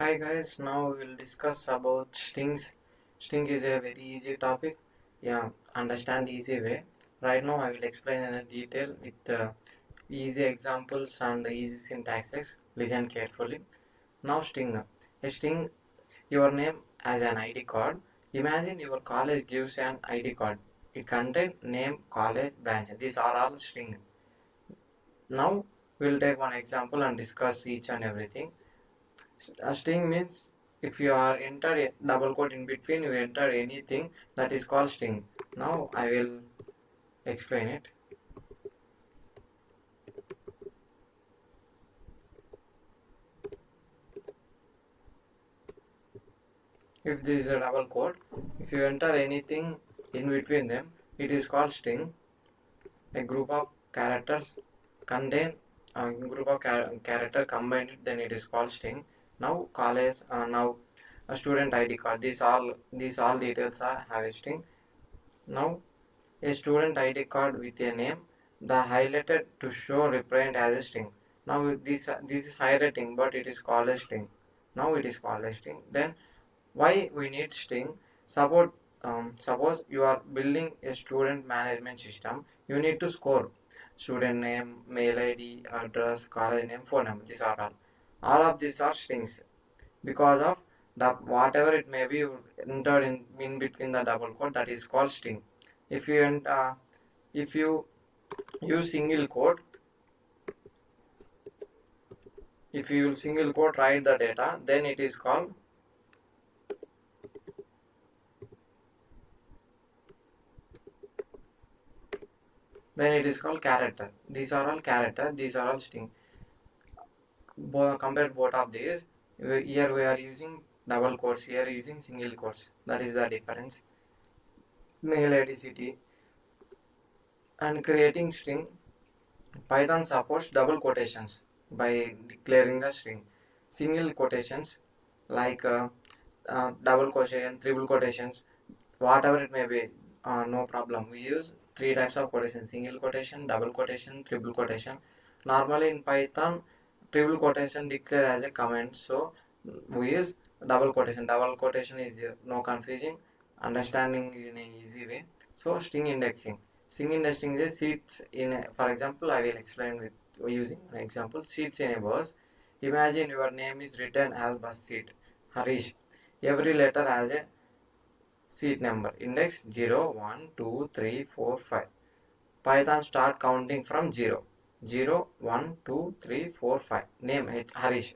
Hi guys, now we will discuss about strings. String is a very easy topic. Yeah, understand easy way. Right now I will explain in a detail with easy examples and easy syntaxes. Listen carefully. Now string. A string, your name as an ID card. Imagine your college gives an ID card. It contains name, college, branch. These are all string. Now we'll take one example and discuss each and everything. A string means if you are enter a double quote in between, you enter anything, that is called string. Now I will explain it. If this is a double quote, if you enter anything in between them, it is called string. A group of characters contain a group of character combined, then it is called string. Now college, now a student ID card. These all details are have a string. Now a student ID card with a name, the highlighted to show represent as a string. Now this is highlighting, but it is called a string. Now it is called a string. Then why we need string? Suppose you are building a student management system. You need to score student name, mail ID, address, college name, phone number. These are all. All of these are strings because of the whatever it may be entered in between the double quote, that is called string. If you if you use single quote, if you use single quote write the data, then it is called character. These are all character, these are all string. Compare both of these. Here we are using double quotes, here using single quotes. That is the difference. Mail ID, city. And creating string, Python supports double quotations by declaring the string. Single quotations like double quotation, triple quotations, whatever it may be, no problem. We use three types of quotation: single quotation, double quotation, triple quotation. Normally in Python, triple quotation declared as a comment, so we use double quotation. Double quotation is no confusing, understanding in an easy way. So string indexing. String indexing is seats in a, for example, I will explain with using an example. Seats in a bus. Imagine your name is written as bus seat, Harish. Every letter has a seat number. Index 0, 1, 2, 3, 4, 5. Python start counting from 0. 0, 1, 2, 3, 4, 5. Name Harish.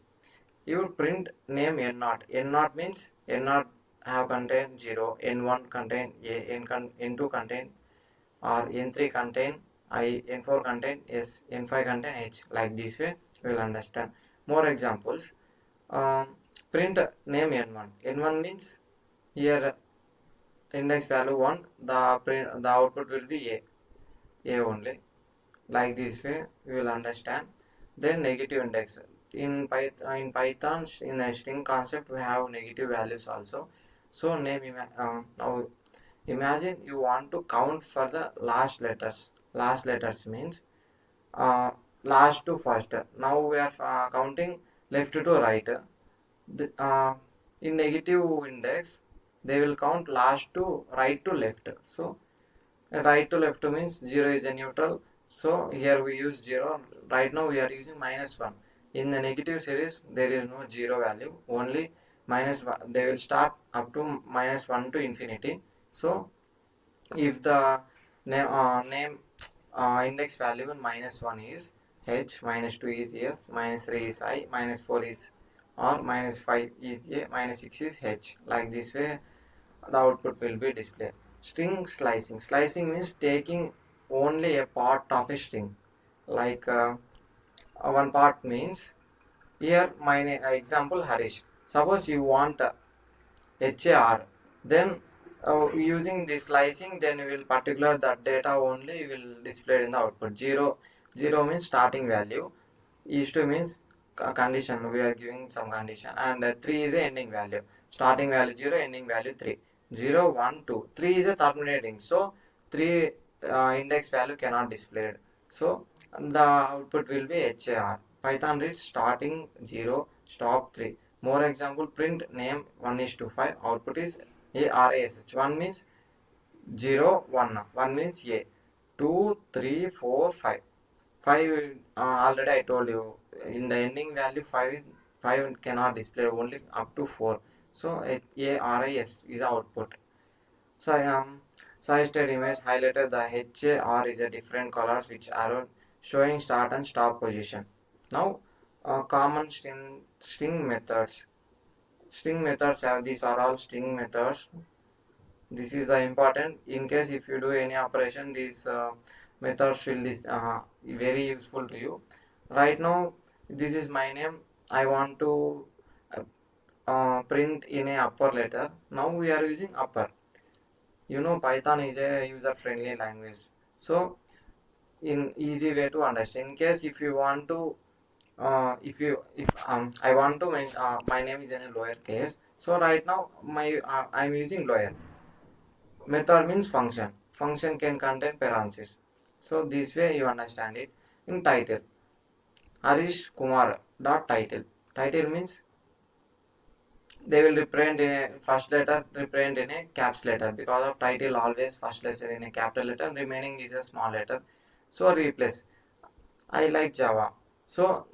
You will print name N0. N0 means N0 have contain 0, N1 contain A, N2 contain or N3 contain I, N4 contain S, N5 contain H. Like this way we will understand. More examples. Print name N1. N1 means here index value 1, the output will be A only. Like this way you will understand. Then negative index. In Python, in a string concept, we have negative values also. So now imagine you want to count for the last letters. Last letters means uh, last to first. Now we are counting left to right. In negative index, they will count last to right to left. So right to left means 0 is a neutral, so here we use 0. Right now we are using -1. In the negative series there is no 0 value, only -1. They will start up to -1 to infinity. So if the name index value in -1 is H, -2 is S, -3 is I, -4 is or -5 is A, -6 is H. Like this way the output will be displayed. String slicing. Slicing means taking only a part of a string. Like one part means here my example Harish. Suppose you want HAR, then using this slicing, then you will particular that data only will display in the output. 0 means starting value, is 2 means condition, we are giving some condition, and 3 is the ending value. Starting value 0, ending value 3. 0, 1, 2. 3 is a terminating, so 3 index value cannot displayed. So the output will be HAR. Python reads starting 0, stop 3. More example, print name 1:5, output is ARASH. 1 means 0, 1. 1 means A. 2, 3, 4, 5. 5 already I told you in the ending value 5 cannot display, only up to 4. So ARIS is output. So suggested image highlighted the HAR is a different colors which arrow showing start and stop position. Now common string methods. String methods have, these are all string methods. This is the important. In case if you do any operation, these methods will is very useful to you. Right now this is my name. I want to print in a upper letter. Now we are using upper. You know, Python is a user friendly language, so in easy way to understand. In case if you want to if I want to my name is in a lower case, so right now my I'm using lower. Method means function can contain parentheses, so this way you understand it. In title, Harish Kumar dot title means they will represent in a first letter, represent in a caps letter, because of title always first letter in a capital letter, remaining is a small letter. So replace, I like Java, so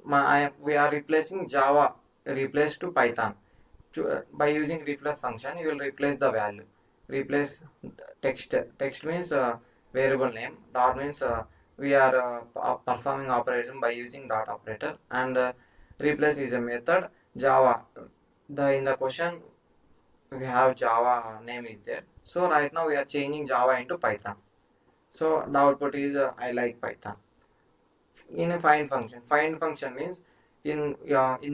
we are replacing Java, replace to Python. By using replace function you will replace the value. Replace text means variable name. Dot means we are performing operation by using dot operator. And replace is a method. Java, in the question we have Java name is there, so right now we are changing Java into Python, so the output is I like Python. In a find function means in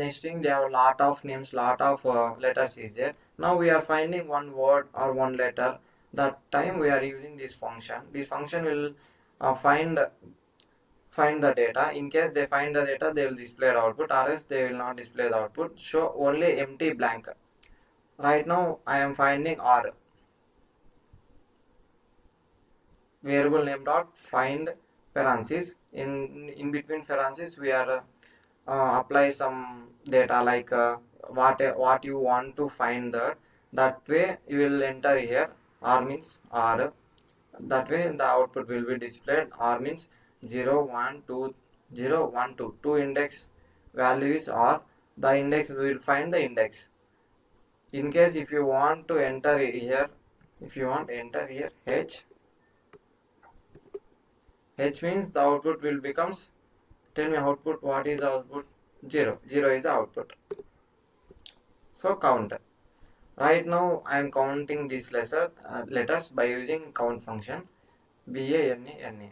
a string they have a lot of names, lot of letters is there. Now we are finding one word or one letter, that time we are using this function. This function will find the data. In case they find the data, they will display the output, or else they will not display the output, show only empty blank. Right now I am finding R, variable name dot find parentheses. In between parentheses we are apply some data, like what you want to find, that way you will enter here. R means R, that way the output will be displayed. R means 0 1 2 0 1 2, 2 index value is R, the index will find the index. In case if you want to enter here, enter here H means the output will becomes, tell me output, what is the output? 0 is the output. So count. Right now I am counting these letters by using count function. BANA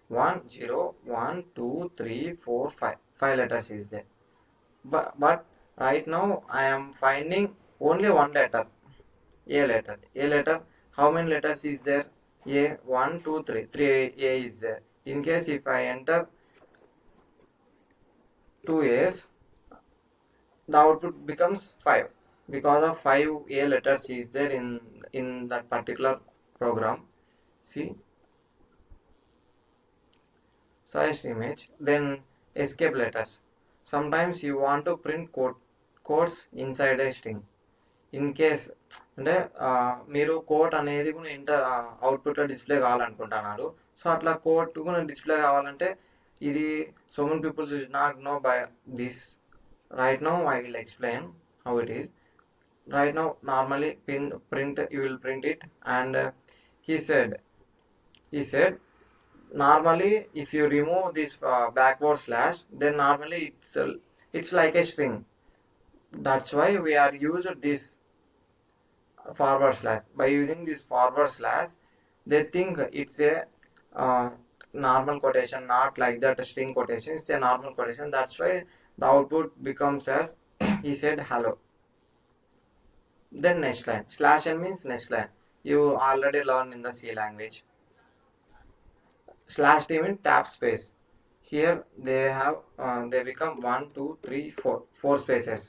1 0 1 2 3 4 5, 5 letters is there. But right now I am finding only one letter, A letter. How many letters is there? A 1 2 3, 3 A is there. In case if I enter 2 A's, the output becomes 5, because of 5 A letters is there in that particular program. See, size image, then escape letters. Sometimes you want to print codes inside a string. In case అంటే మీరు coat అనేది కూడా అవుట్పుట్లో display కావాలనుకుంటున్నారు, so అట్లా coat కూడా display కావాలంటే ఇది so many people should not know by this. Right now I will explain how it is. Right now normally print, you will print it, and he said normally if you remove this backward slash, then normally it's like a string. That's why we are used this forward slash. By using this forward slash, they think it's a normal quotation, not like that string quotation, it's a normal quotation. That's why the output becomes as he said hello. Then next line, slash n means next line. You already learned in the C language. Slash t means tab space. Here they have they become 1 2 3 4 spaces.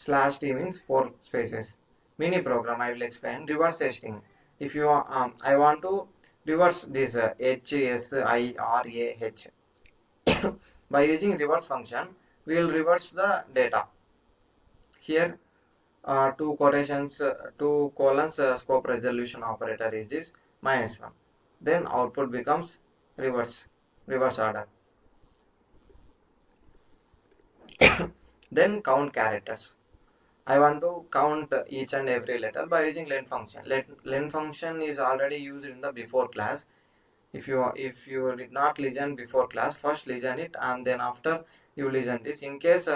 Slash t means 4 spaces. Mini program I will explain. Reverse testing. If you I want to reverse this HSIRAH. By using reverse function, we will reverse the data. Here two quotations, two colons, scope resolution operator is this -1. Then output becomes reverse order. Then count characters. I want to count each and every letter by using len function. Len function is already used in the before class. If you did not listen before class, first listen it and then after you listen this. In case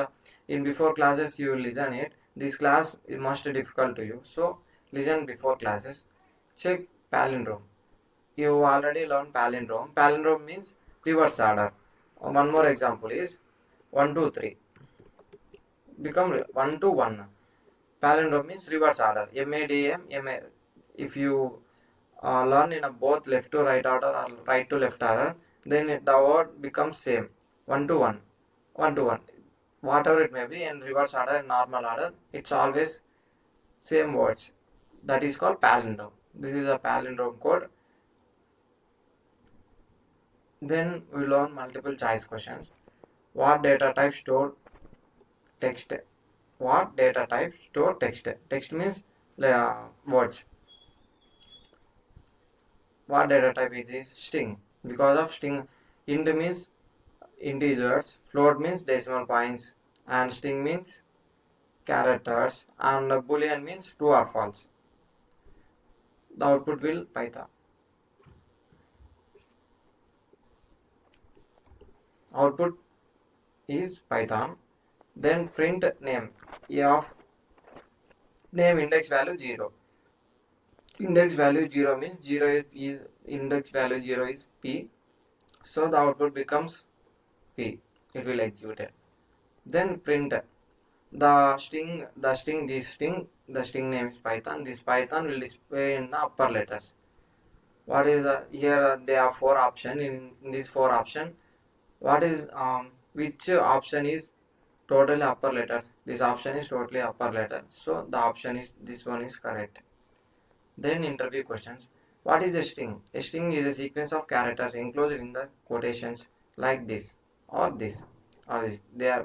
in before classes you listen it, this class is most difficult to you. So listen before classes. Check palindrome. You already learned palindrome. Palindrome means reverse order. One more example is 1 2 3. Become 1 to 1. Palindrome means reverse order. MADM. If you learn in a both left to right order or right to left order, then the word becomes same. 1 to 1. 1 to 1. Whatever it may be, in reverse order and normal order, it's always same words. That is called palindrome. This is a palindrome code. Then we learn multiple choice questions. What data type store text? What data type store text? Text means words. What data type is this? String. Because of string, int means integers, float means decimal points, and string means characters, and boolean means true or false. The output will Python. Output is Python. Then print name. A of name index value 0. Index value 0 means 0 is index value 0 is P. So the output becomes P. It will execute it. Then print the string name is Python. This Python will display in the upper letters. What is here? There are 4 options. In these 4 options, what is which option is totally upper letters? This option is totally upper letter. So the option is this one is correct. Then interview questions. What is a string? A string is a sequence of characters enclosed in the quotations like this or this or this.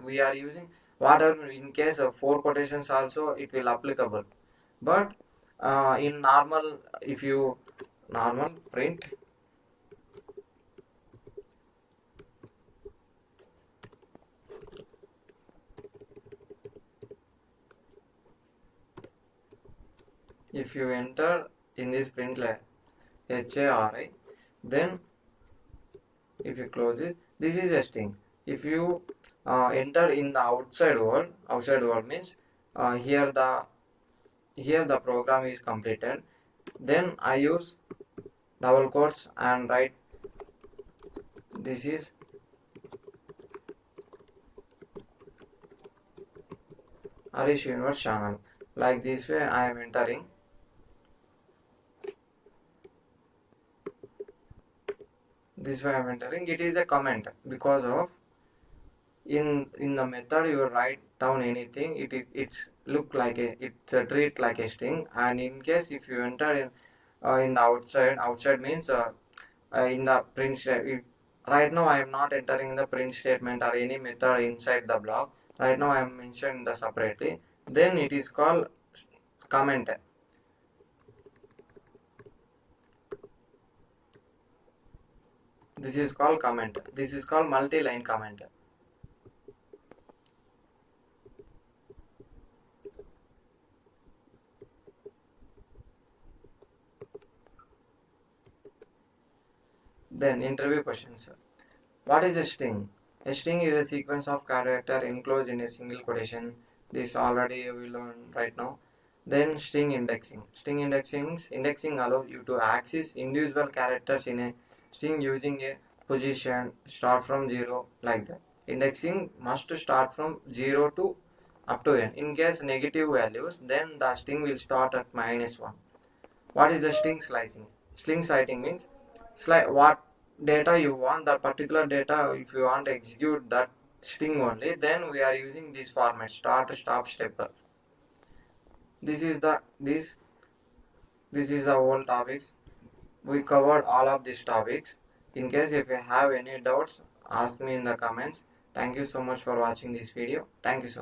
We are using whatever. In case of 4 quotations also it will applicable. But in normal, if you normal print if you enter in this print line HARI, then if you close it, this is a string. If you enter in the outside world means here the program is completed. Then I use double quotes and write this is Arish Universe channel. Like this way I am entering. This way I am entering. It is a comment because of in the method you write down anything. It's look like it's a treat like a string. And in case if you enter in the outside means in the print statement. Right now I am not entering the print statement or any method inside the block. Right now I am mentioning the separately. Then it is called comment. This is called comment. This is called multi-line comment. Then interview questions. What is a string? A string is a sequence of character enclosed in a single quotation. This already we learned right now. Then string indexing. Indexing allows you to access individual characters in a string using a position start from 0 like that. Indexing must start from 0 to up to n. In case negative values, then the string will start at -1. What is the string slicing? String slicing means what data you want, that particular data. If you want to execute that string only, then we are using this format start stop stepper. This is the whole topics. We covered all of these topics. In case if you have any doubts, ask me in the comments. Thank you so much for watching this video. Thank you so much.